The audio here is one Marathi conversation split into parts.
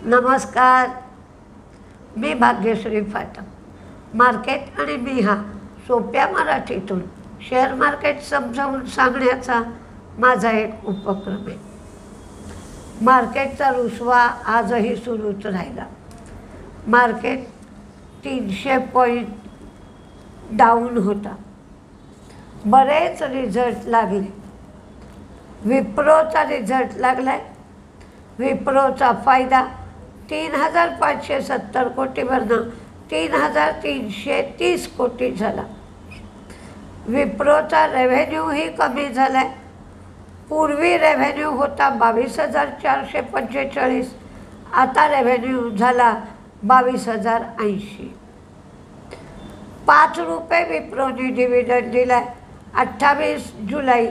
नमस्कार, मी भाग्यश्री फाटम. मार्केट आणि मी हा सोप्या मराठीतून शेअर मार्केट समजावून सांगण्याचा माझा एक उपक्रम आहे. मार्केटचा रुसवा आजही सुरूच राहिला. मार्केट 300 पॉईंट डाऊन होता. बरेच रिझल्ट लागले. विप्रोचा रिझल्ट लागला आहे. विप्रोचा फायदा 3,570 कोटीवरनं 3,330 कोटी झाला. विप्रोचा रेव्हेन्यूही कमी झाला आहे. पूर्वी रेव्हेन्यू होता 22,445, आता रेव्हेन्यू झाला 22,080. 5 रुपये विप्रोनी डिव्हिडंड दिला आहे. 28 जुलै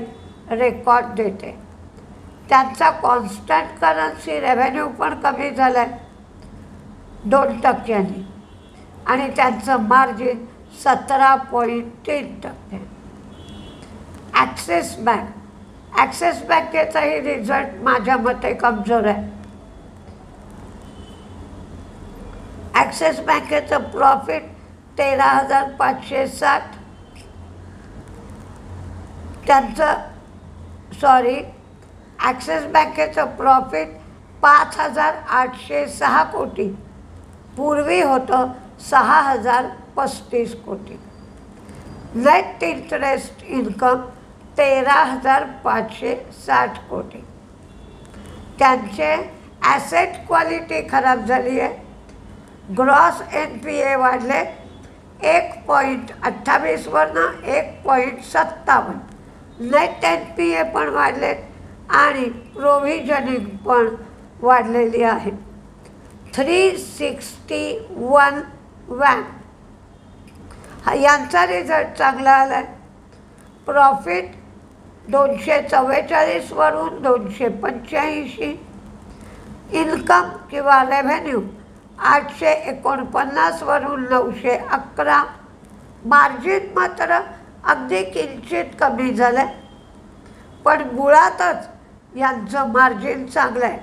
रेकॉर्ड देते. त्यांचा कॉन्स्टंट करन्सी रेव्हेन्यू पण कमी झाला आहे 2% आणि त्यांचं मार्जिन 17.3%. ॲक्सिस बँकेचाही रिझल्ट माझ्या मते कमजोर आहे. ॲक्सिस बँकेचं प्रॉफिट 13,560, ॲक्सिस बँकेचं प्रॉफिट 5,806 कोटी, पूर्वी होतं 6,035 कोटी. नेट इंटरेस्ट इन्कम 13,560 कोटी. त्यांचे ॲसेट क्वालिटी खराब झाली आहे. ग्रॉस NPA वाढले 1.28 वरनं 1.57. नेट NPA पण वाढलेत आणि प्रोव्हिजनिंग पण वाढलेली आहे. 361 वॅन यांचा रिझल्ट चांगला आला आहे. प्रॉफिट 244 वरून 285. इन्कम किंवा रेव्हेन्यू 849 वरून 911. मार्जिन मात्र अगदी किंचित कमी झालं आहे, पण मुळातच यांचं मार्जिन चांगलं आहे.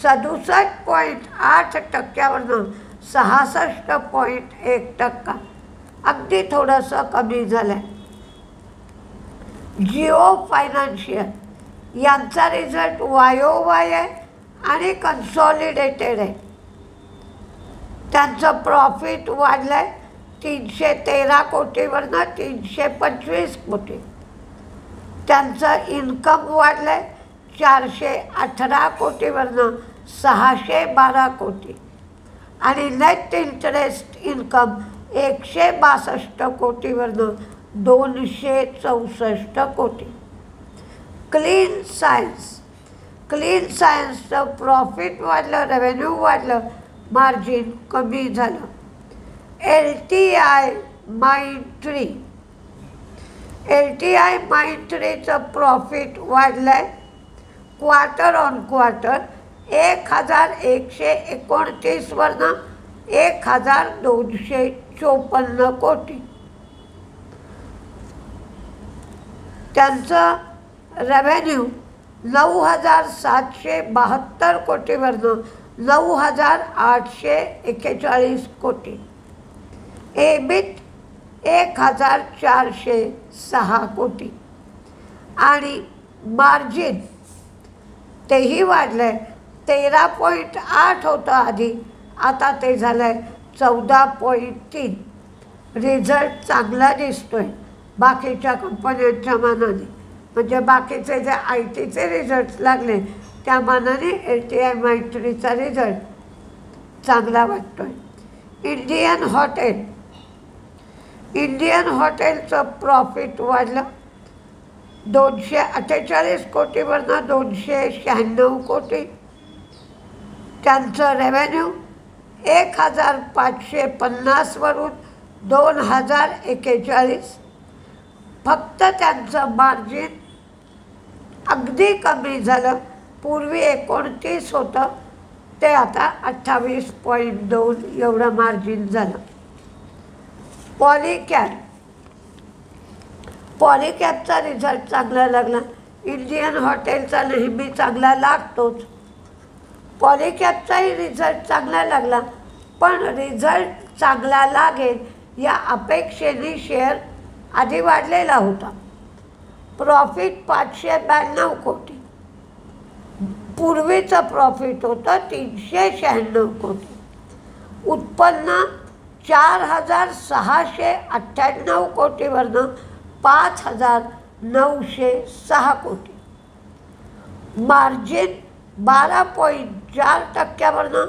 67.8% वरून 66.1%, अगदी थोडंसं कमी झालं आहे. जिओ फायनान्शियल यांचा रिझल्ट YOY आहे आणि कन्सॉलिडेटेड आहे. त्यांचं प्रॉफिट वाढलं आहे 313 कोटीवरनं 325 कोटी. त्यांचं इन्कम वाढलं आहे 418 कोटीवरनं 612 कोटी आणि नेट इंटरेस्ट इन्कम 162 कोटीवरनं 264 कोटी. क्लीन सायन्सचं प्रॉफिट वाढलं, रेव्हेन्यू वाढलं, मार्जिन कमी झालं. LTI माइंडट्रीचं प्रॉफिट वाढलं आहे क्वार्टर ऑन क्वार्टर 1,129 वरनं 1,254 कोटी. त्यांचं रेव्हेन्यू 9,772 कोटीवरनं 9,841 कोटी. EBIT 1,406 कोटी आणि मार्जिन तेही वाढलं आहे. 13.8 होतं आधी, आता ते झालं आहे 14.3. रिझल्ट चांगला दिसतो आहे बाकीच्या कंपन्यांच्या मानाने. म्हणजे बाकीचे जे ITचे रिझल्ट लागले त्या मानाने LTI माइंडट्रीचा रिझल्ट चांगला वाटतो आहे. इंडियन हॉटेलचं प्रॉफिट वाढलं 248 कोटीवरनं 296 कोटी. त्यांचं रेव्हेन्यू 1,550 वरून 2,041. फक्त त्यांचं मार्जिन अगदी कमी झालं. पूर्वी 29 होतं, ते आता 28.2 एवढं मार्जिन झालं. पॉलीकॅबचा रिझल्ट चांगला लागला. इंडियन हॉटेलचा नेहमी चांगला लागतोच. पॉलिकॅबचाही रिझल्ट चांगला लागला, पण रिझल्ट चांगला लागेल या अपेक्षेने शेअर आधी वाढलेला होता. प्रॉफिट 592 कोटी, पूर्वीचं प्रॉफिट होतं 396 कोटी. उत्पन्न 4,698 कोटीवरनं 5,906 कोटी. मार्जिन 12.4%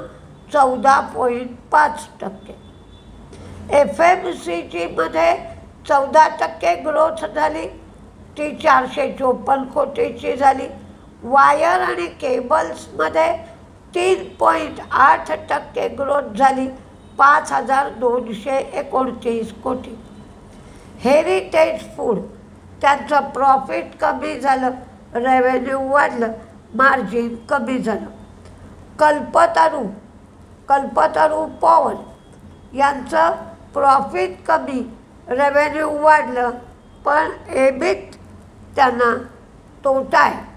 14.5%. FMCGमध्ये 14% ग्रोथ झाली, ती 454 कोटीची झाली. वायर आणि केबल्समध्ये 3.8% ग्रोथ झाली, 5,229 कोटी. हेरिटेज फूड, त्यांचं प्रॉफिट कमी झालं, रेव्हेन्यू वाढलं, मार्जिन कमी झालं. कल्पतरू पॉवर यांचं प्रॉफिट कमी, रेव्हेन्यू वाढलं, पण एबिट त्यांना तोटा आहे.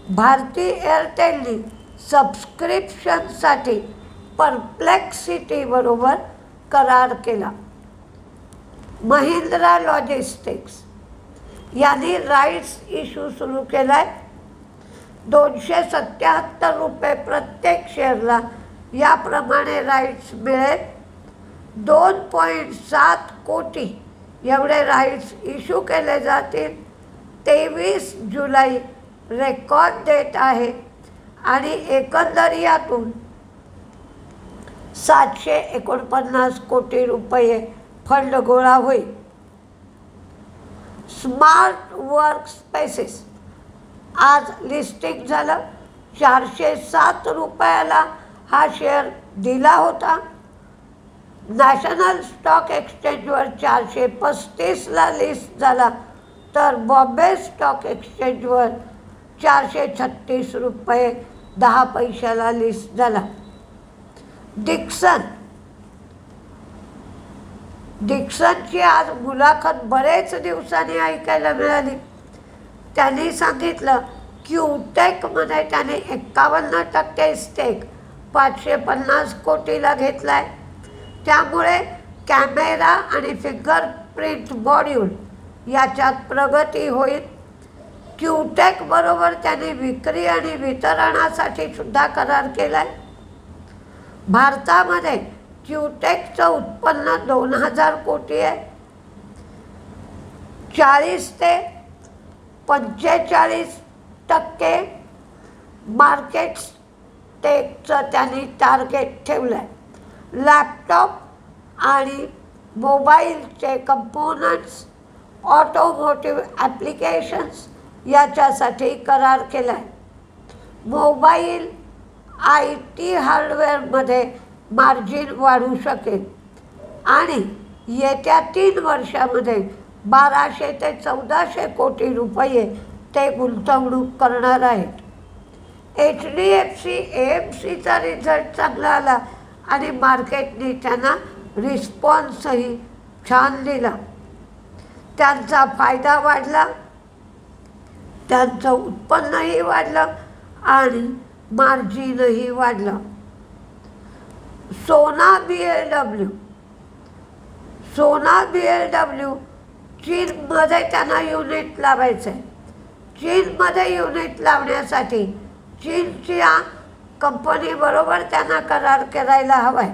भारती एअरटेलनी सबस्क्रिप्शनसाठी परप्लेक्सिटीबरोबर करार केला. महिंद्रा लॉजिस्टिक्स यांनी राईट्स इश्यू सुरू केला आहे. 277 रुपये प्रत्येक शेअरला याप्रमाणे राईट्स मिळेल. 2.7 कोटी एवढे राईट्स इश्यू केले जातील. 23 जुलै रेकॉर्ड डेट आहे आणि एकंदर यातून 749 कोटी रुपये फंड गोळा होईल. स्मार्ट वर्क स्पेसेस आज लिस्टिंग झालं. 407 रुपयाला हा शेअर दिला होता. नॅशनल स्टॉक एक्सचेंजवर 435ला लिस्ट झाला, तर बॉम्बे स्टॉक एक्सचेंजवर 436 रुपये 10 पैशाला लिस्ट झाला. डिक्सनची आज मुलाखत बरेच दिवसांनी ऐकायला मिळाली. त्यांनी सांगितलं क्यूटेकमध्ये त्याने 51% स्टेक 550 कोटीला घेतला आहे. त्यामुळे कॅमेरा आणि फिंगरप्रिंट मॉड्यूल याच्यात प्रगती होईल. क्यूटेकबरोबर त्याने विक्री आणि वितरणासाठी सुद्धा करार केला आहे. भारतामध्ये क्यूटेकचं उत्पन्न 2,000 कोटी आहे. 40 ते 45% मार्केट स्टेकचं त्यांनी टार्गेट ठेवलं आहे. लॅपटॉप आणि मोबाईलचे कंपोनंट्स, ऑटोमोटिव्ह ॲप्लिकेशन्स याच्यासाठी करार केला आहे. मोबाईल IT हार्डवेअरमध्ये मार्जिन वाढू शकेल आणि येत्या 3 वर्षामध्ये 1200 ते 1400 कोटी रुपये ते गुंतवणूक करणार आहेत. HDFC AMCचा रिझल्ट चांगला आला आणि मार्केटने त्यांना रिस्पॉन्सही छान दिला. त्यांचा फायदा वाढला, त्यांचं उत्पन्नही वाढलं आणि मार्जिनही वाढलं. सोना BLW चीनमध्ये त्यांना युनिट लावायचं आहे. चीनमध्ये युनिट लावण्यासाठी चीनच्या कंपनीबरोबर त्यांना करार करायला हवा आहे.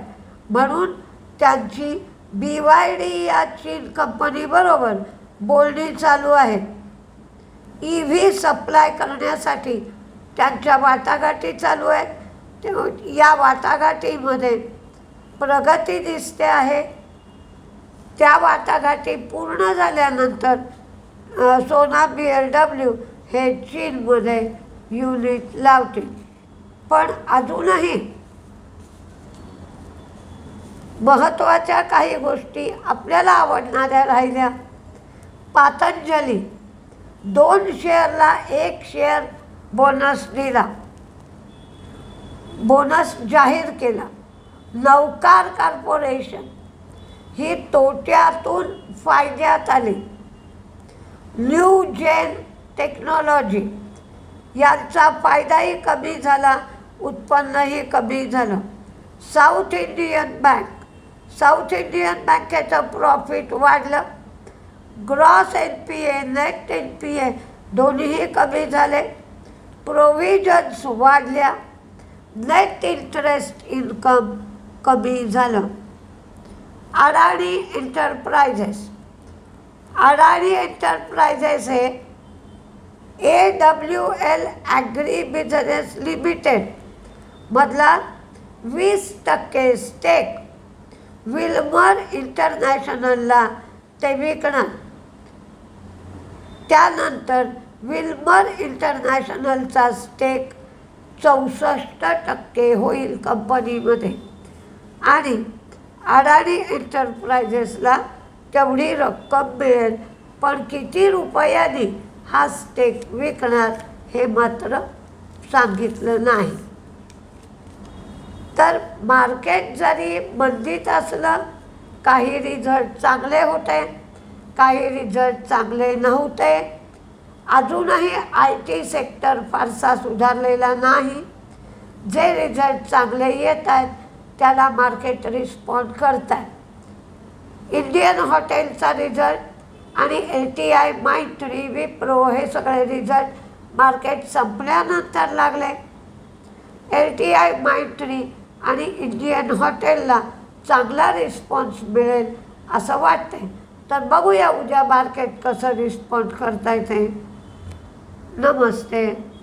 म्हणून त्यांची BYD या चीन कंपनीबरोबर बोलणी चालू आहे. EV सप्लाय करण्यासाठी त्यांच्या वाटाघाटी चालू आहेत. या वाटाघाटीमध्ये प्रगती दिसते आहे. त्या वाटाघाटी पूर्ण झाल्यानंतर सोना BLW हे चीनमध्ये युनिट लावतील. पण अजूनही महत्त्वाच्या काही गोष्टी आपल्याला आवडणाऱ्या राहिल्या. पतंजली 2 शेअरला 1 शेअर बोनस दिला, बोनस जाहीर केला. नवकार कॉर्पोरेशन ही तोट्यातून फायद्यात आली. न्यू जेन टेक्नॉलॉजी यांचा फायदाही कमी झाला, उत्पन्नही कमी झालं. साऊथ इंडियन बँकेचं प्रॉफिट वाढलं. ग्रॉस NPA नेट NPA दोन्हीही कमी झाले. प्रोव्हिजन्स वाढल्या. नेट इंटरेस्ट इन्कम कमी झालं. अडाणी एंटरप्राइजेस हे AWL ॲग्री बिझनेस लिमिटेड मधला 20% स्टेक विल्मर इंटरनॅशनलला ते विकणार. त्यानंतर विल्मर इंटरनॅशनलचा स्टेक 64% होईल कंपनीमध्ये आणि अडाणी एंटरप्राइजेसला तेवढी रक्कम मिळेल. पण किती रुपयांनी हा स्टेक विकणार हे मात्र सांगितलं नाही. तर मार्केट जरी मंदीत असलं, काही रिझल्ट चांगले होते, काही रिझल्ट चांगले नव्हते. अजूनही IT सेक्टर फारसा सुधारलेला नाही. जे रिझल्ट चांगले येत आहेत त्याला मार्केट रिस्पॉन्ड करत आहे. इंडियन हॉटेलचा रिझल्ट आणि LTI, माइंडट्री, विप्रो हे सगळे रिझल्ट मार्केट संपल्यानंतर लागले. LTI, माइंडट्री आणि इंडियन हॉटेलला चांगला रिस्पॉन्स मिळेल असं वाटते. तर बघूया उद्या मार्केट कसं रिस्पॉन्ड करता येते. नमस्ते.